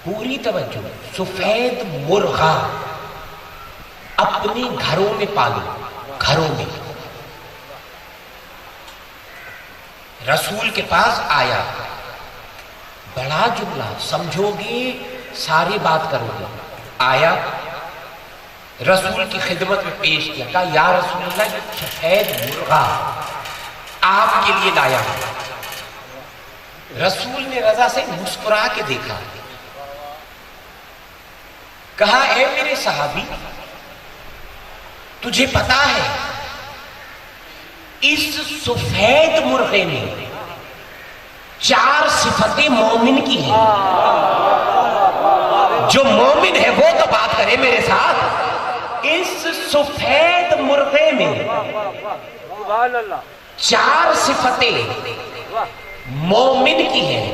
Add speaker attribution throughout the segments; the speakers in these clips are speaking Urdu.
Speaker 1: پوری توجہ. سفید مرغا اپنے گھروں میں پالو, گھروں میں. رسول کے پاس آیا, بڑا جملہ, سمجھو گے ساری بات کرو گے. آیا, رسول کی خدمت میں پیش کیا, کہا یا رسول اللہ یہ سفید مرغا آپ کے لیے لایا ہوں. رسول نے رضا سے مسکرا کے دیکھا, کہا اے میرے صحابی, تجھے پتا ہے اس سفید مرغے میں 4 صفتیں مومن کی ہیں. جو مومن ہے وہ تو بات کرے میرے ساتھ. اس سفید مرغے میں 4 صفتیں مومن کی ہیں.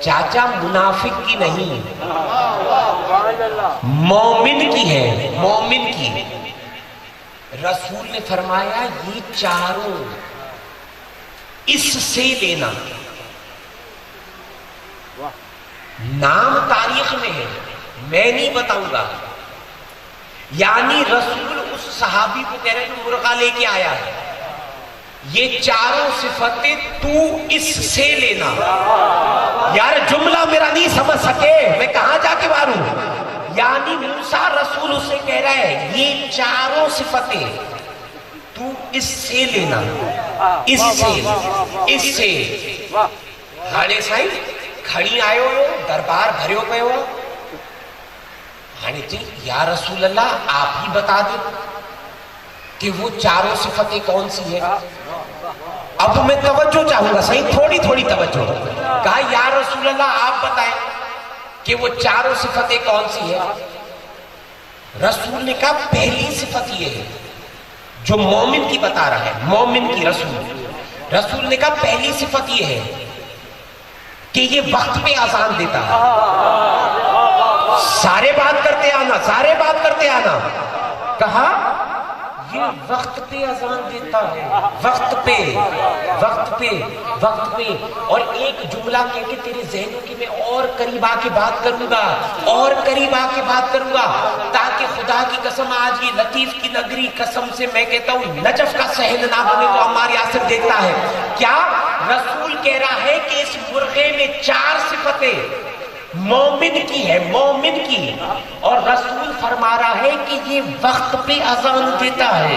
Speaker 1: چاچا منافق کی نہیں, مومن کی ہے, مومن کی. رسول نے فرمایا یہ 4 اس سے لینا. نام تاریخ میں ہے, میں نہیں بتاؤں گا. یعنی رسول اس صحابی کو کہہ رہے ہیں مرغا لے کے آیا ہے, یہ 4 صفتیں تو اس سے لینا. یار جملہ میرا نہیں سمجھ سکے, میں کہاں جا کے ماروں. یعنی موسیٰ رسول اسے کہہ رہا ہے یہ 4 صفتیں تو اس سے لینا, اس سے, اس سے. ہانے سائیں کھڑی آئے ہو, دربار بھرے ہو پہ ہو. ہانے جی یا رسول اللہ آپ ہی بتا دیں کہ وہ 4 صفتیں کون سی ہیں. اب میں توجہ چاہوں گا, صحیح تھوڑی تھوڑی توجہ. کہا یا رسول اللہ آپ بتائیں کہ وہ 4 صفتیں کون سی ہیں. رسول نے کہا پہلی صفت یہ ہے جو مومن کی بتا رہا ہے, مومن کی. رسول نے کہا پہلی صفت یہ ہے کہ یہ وقت پہ اذان دیتا ہے. سارے بات کرتے آنا, سارے بات کرتے آنا. کہا یہ وقت پہ اذان دیتا ہے, وقت پہ, وقت پہ, وقت پہ. اور ایک جملہ کہہ کے تیرے ذہنوں کی میں اور قریب آ کے بات کروں گا, اور قریب آ کے بات کروں گا, تاکہ خدا کی قسم آج یہ لطیف کی نگری قسم سے میں کہتا ہوں نجف کا صحن نہ بنے تو عمار یاسر دیکھتا ہے. کیا رسول کہہ رہا ہے کہ اس مرغے میں 4 صفتیں مومن کی ہے, مومن کی. اور رسول فرما رہا ہے کہ یہ وقت پہ اذان دیتا ہے,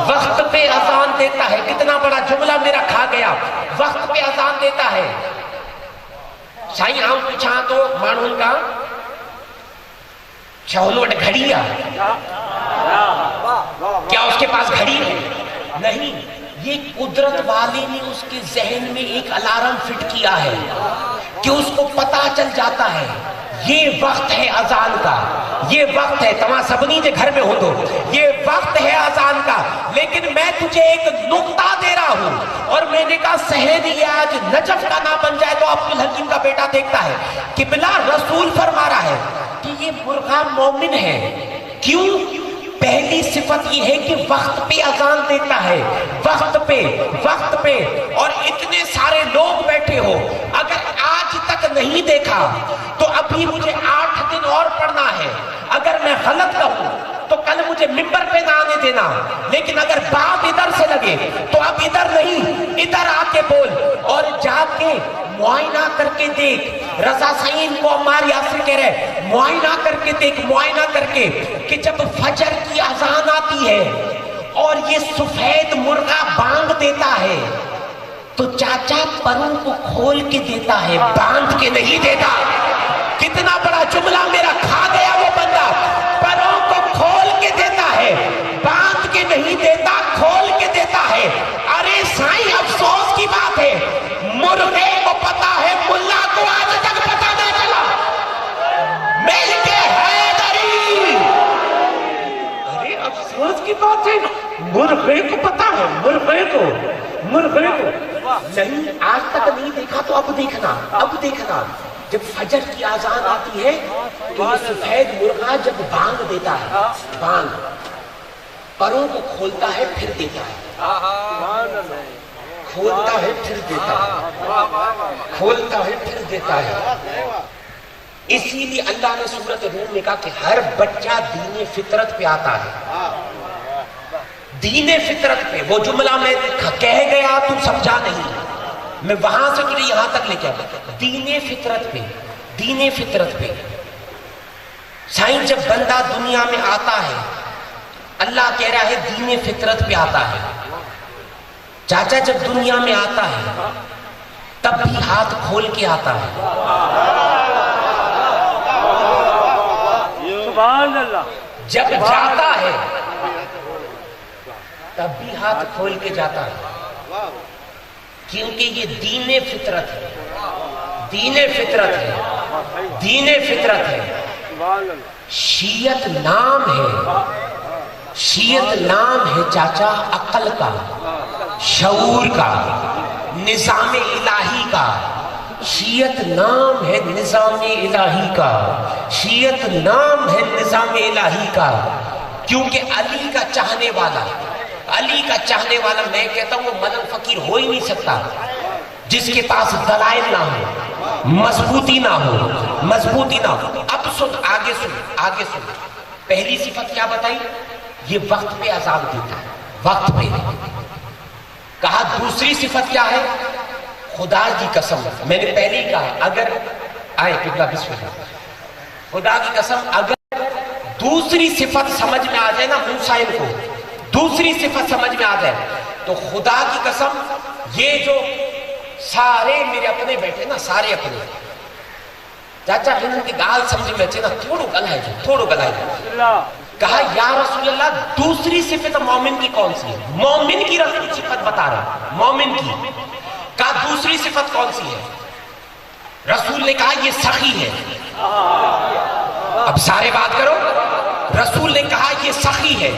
Speaker 1: وقت پہ اذان دیتا ہے. کتنا بڑا جملہ میرا کھا گیا, وقت پہ اذان دیتا ہے. سائیں آؤں پوچھا تو مانون کا چھولوٹ گھڑی ہے کیا اس کے پاس گھڑی ہے؟ نہیں. یہ قدرت والے نے اس کے ذہن میں ایک الارم فٹ کیا ہے کہ اس کو پتا چل جاتا ہے یہ وقت ہے اذان کا, یہ وقت ہے. تمہاں سبنی کے گھر میں ہو تو یہ وقت ہے اذان کا. لیکن میں تجھے ایک نقطہ دے رہا ہوں, اور میں نے کہا صحن یہ آج نجف کا نہ بن جائے تو عبد الحکیم کا بیٹا دیکھتا ہے. قبلہ رسول فرما رہا ہے کہ یہ مرغا مومن ہے. کیوں؟ پہلی صفت یہ ہے کہ وقت پہ اذان دیتا ہے, وقت پہ, وقت پہ. اور اتنے سارے لوگ بیٹھے ہو, اگر آج تک نہیں دیکھا تو ابھی مجھے 8 دن اور پڑھنا ہے. اگر میں غلط کہوں تو کل مجھے ممبر پہ نہ آنے دینا, لیکن اگر بات ادھر سے لگے تو اب ادھر نہیں, ادھر آ کے بول اور جا کے معائنہ کر کے دیکھ. رضا سعین کو عمار یاسر کہہ رہے معائنہ کر کے دیکھ, معائنہ کر کے, کہ جب فجر کی اذان آتی ہے اور یہ سفید مرغا بانگ دیتا ہے تو چاچا پروں کو کھول کے دیتا ہے, باندھ کے نہیں دیتا. کتنا بڑا جملہ میرا کھا گیا وہ بندہ. پروں کو کھول کے دیتا ہے, باندھ کے نہیں دیتا, کھول کے دیتا ہے. ارے سائیں افسوس کی بات ہے, مرغے کو پتا ہے, ملا کو آج تک پتا نہ چلا. مل کے حیدری. ارے افسوس کی بات ہے, مرغے کو پتا ہے, مرغے کو نہیں, آج تک نہیں دیکھا تو اب دیکھنا, اب دیکھنا. جب فجر کی اذان آتی ہے تو یہ سفید مرغا جب بانگ دیتا ہے, بانگ, پروں کو کھولتا ہے پھر دیتا ہے, کھولتا ہے پھر دیتا ہے. کھولتا ہے پھر دیتا ہے. اسی لیے اللہ نے سورۃ روم میں کہا کہ ہر بچہ دین فطرت پہ آتا ہے. دین فطرت پہ. وہ جملہ میں کہہ گیا تم سمجھا نہیں, میں وہاں سے تجھے یہاں تک لے کے آیا. دین فطرت پہ, دین فطرت پہ. سائن جب بندہ دنیا میں آتا ہے اللہ کہہ رہا ہے دین فطرت پہ آتا ہے. چاچا جب دنیا میں آتا ہے تب بھی ہاتھ کھول کے آتا ہے. جب جاتا ہے تب بھی ہاتھ کھول کے جاتا ہے, کیونکہ یہ دین فطرت ہے. دین فطرت ہے, دین فطرت ہے. شیعت نام ہے, شیعت نام ہے چاچا عقل کا, شعور کا, نظام الہی کا. شیعت نام ہے نظام الہی کا, شیعت نام ہے نظام الہی کا. کیونکہ علی کا چاہنے والا, علی کا چاہنے والا, میں کہتا ہوں وہ ملنگ فقیر ہو ہی نہیں سکتا جس کے پاس دلائل نہ ہو, مضبوطی نہ ہو, مضبوطی نہ ہو. اب سن, آگے سن, آگے سن. پہلی صفت کیا بتائی؟ یہ وقت پہ اذان دیتا ہے, وقت پہ. کہا دوسری صفت کیا ہے؟ خدا کی قسم, میں نے پہلے ہی کہا اگر آئے قبلہ بسم اللہ, خدا کی قسم اگر دوسری صفت سمجھ میں آ جائے نا موسیٰ کو, دوسری صفت سمجھ میں آ جائے تو خدا کی قسم یہ جو سارے میرے اپنے بیٹھے نا, سارے اپنے چاچا ہن کی گال سمجھ میں اچھے نا, تھوڑو گلائے جو, تھوڑو گلائے جو. کہا یا رسول اللہ دوسری صفت مومن کی کون سی ہے؟ مومن کی رسول صفت بتا رہا, مومن کی. کہا دوسری صفت کون سی ہے؟ رسول نے کہا یہ سخی ہے. اب سارے بات کرو. رسول نے کہا یہ سخی ہے.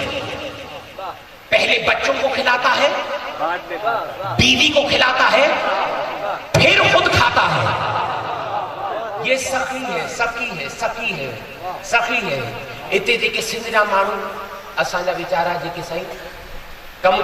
Speaker 1: پہلے بچوں کو کھلاتا ہے, بیوی کو کھلاتا ہے, پھر خود کھاتا ہے. یہ سخی ہے, سخی ہے, سخی ہے, سخی ہے. اتے جے کے سندھ جا مانو اسان جا ویچارا جے کے سائیں کم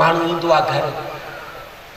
Speaker 1: مانو ایندو آ گھر,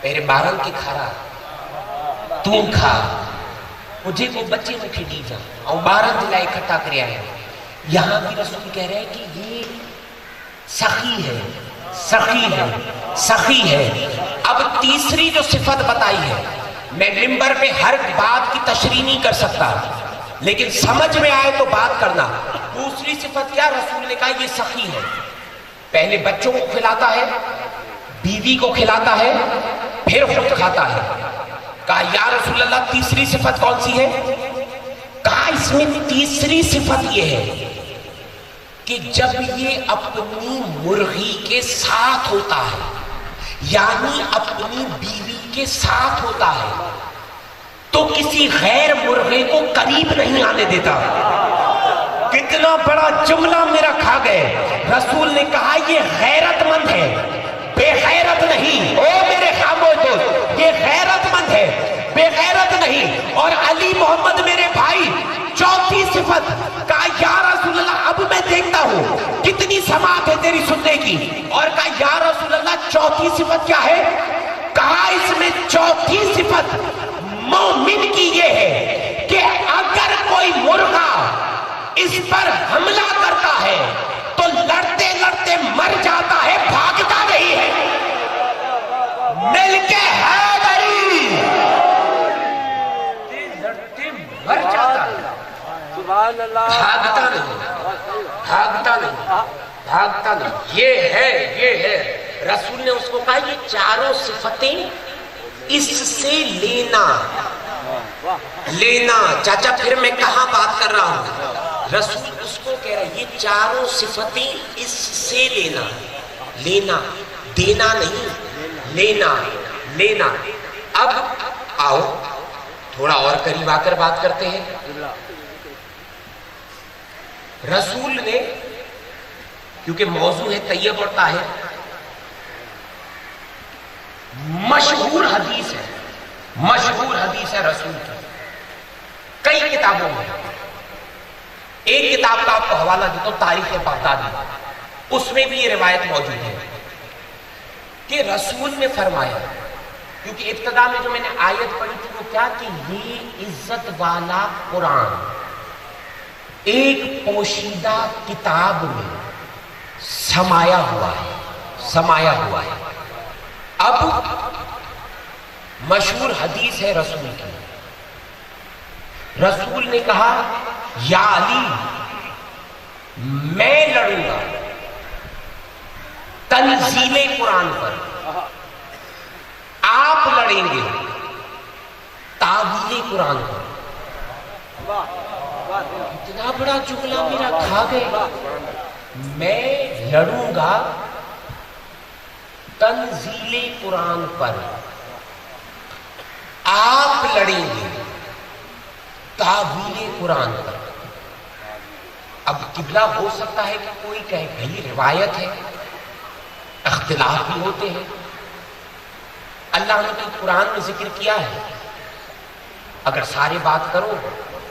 Speaker 1: پهرين ٻارن کي کھارا, تون کھا, مجھے کو بچے مکھے ڏي جا, اور ٻارن جي لاءِ اکٹھا کري آيا. یہاں بھی رسول کہہ رہے ہیں کہ یہ سخی ہے, سخی ہے, سخی ہے. اب تیسری جو صفت بتائی ہے, میں منبر پہ ہر بات کی تشریح نہیں کر سکتا, لیکن سمجھ میں آئے تو بات کرنا. دوسری صفت کیا؟ رسول نے کہا یہ سخی ہے. پہلے بچوں کو کھلاتا ہے, بیوی کو کھلاتا ہے, پھر خود کھاتا ہے. کہا یا رسول اللہ تیسری صفت کون سی ہے؟ کہا اس میں تیسری صفت یہ ہے کہ جب یہ اپنی مرغی کے ساتھ ہوتا ہے, یعنی اپنی بیوی کے ساتھ ہوتا ہے, تو کسی غیر مرغے کو قریب نہیں آنے دیتا. کتنا بڑا جملہ میرا کھا گئے. رسول نے کہا یہ غیرت مند ہے, بے غیرت نہیں. او میرے خاموش دوست, یہ غیرت مند ہے, بے غیرت نہیں. اور علی محمد میرے بھائی چوتھی صفت, کہا یا رسول اللہ اب میں دیکھتا ہوں کتنی سماعت ہے تیری سننے کی, اور کہا یا رسول اللہ چوتھی صفت کیا ہے؟ کہا اس میں چوتھی صفت مومن کی یہ ہے کہ اگر کوئی مرغا اس پر حملہ کرتا ہے تو لڑتے لڑتے مر جاتا ہے, بھاگتا نہیں ہے. مل کے حیدری لڑتے مر جاتا ہے, بھاگتا نہیں, بھاگتا نہیں, بھاگتا نہیں. یہ ہے, یہ ہے. رسول نے اس کو کہا یہ چاروں صفتیں اس سے لینا, لینا. چاچا پھر میں کہاں بات کر رہا ہوں؟ رسول اس کو کہہ رہا ہے یہ چاروں صفتیں اس سے لینا, لینا, دینا نہیں, لینا, لینا. اب آؤ تھوڑا اور قریب آ کر بات کرتے ہیں. رسول نے, کیونکہ موضوع ہے طیب اور طاہر, مشہور حدیث ہے, مشہور حدیث ہے رسول کی, کئی کتابوں میں. ایک کتاب کا آپ کو حوالہ دیتا ہوں، تاریخ بغدادی، اس میں بھی یہ روایت موجود ہے کہ رسول نے فرمایا، کیونکہ ابتدا میں جو میں نے آیت پڑھی تھی وہ کیا کہ یہ عزت والا قرآن ایک پوشیدہ کتاب میں سمایا ہوا ہے۔ اب مشہور حدیث ہے رسول کی، رسول نے کہا یا علی میں لڑوں گا تنزیل قرآن پر، آپ لڑیں گے تعویل قرآن پر۔ اتنا بڑا جملہ میرا کھا گئے، میں لڑوں گا تنزیل قرآن پر، آپ لڑیں گے تعویل قرآن پر۔ اب قبلہ ہو سکتا ہے کہ کوئی کہے بھئی روایت ہے، اختلاف بھی ہوتے ہیں، اللہ نے تو قرآن میں ذکر کیا ہے، اگر سارے بات کرو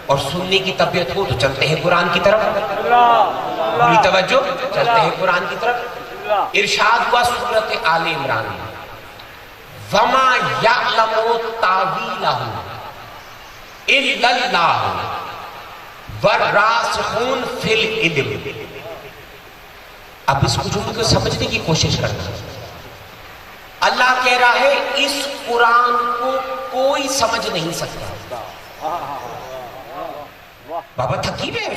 Speaker 1: اور سننے کی طبیعت ہو تو چلتے ہیں قرآن کی طرف، پوری توجہ، چلتے ہیں قرآن کی طرف۔ ارشاد ہوا سورۃ آل عمران میں، وَمَا يَعْلَمُ تَأْوِيلَهُ إِلَّا اللَّهُ وَالرَّاسِخُونَ فِي الْعِلْمِ۔ اب اس کو جملے کو سمجھنے کی کوشش کرنا، اللہ کہہ رہا ہے اس قرآن کو کوئی سمجھ نہیں سکتا۔ بابا تھکی میں ہے،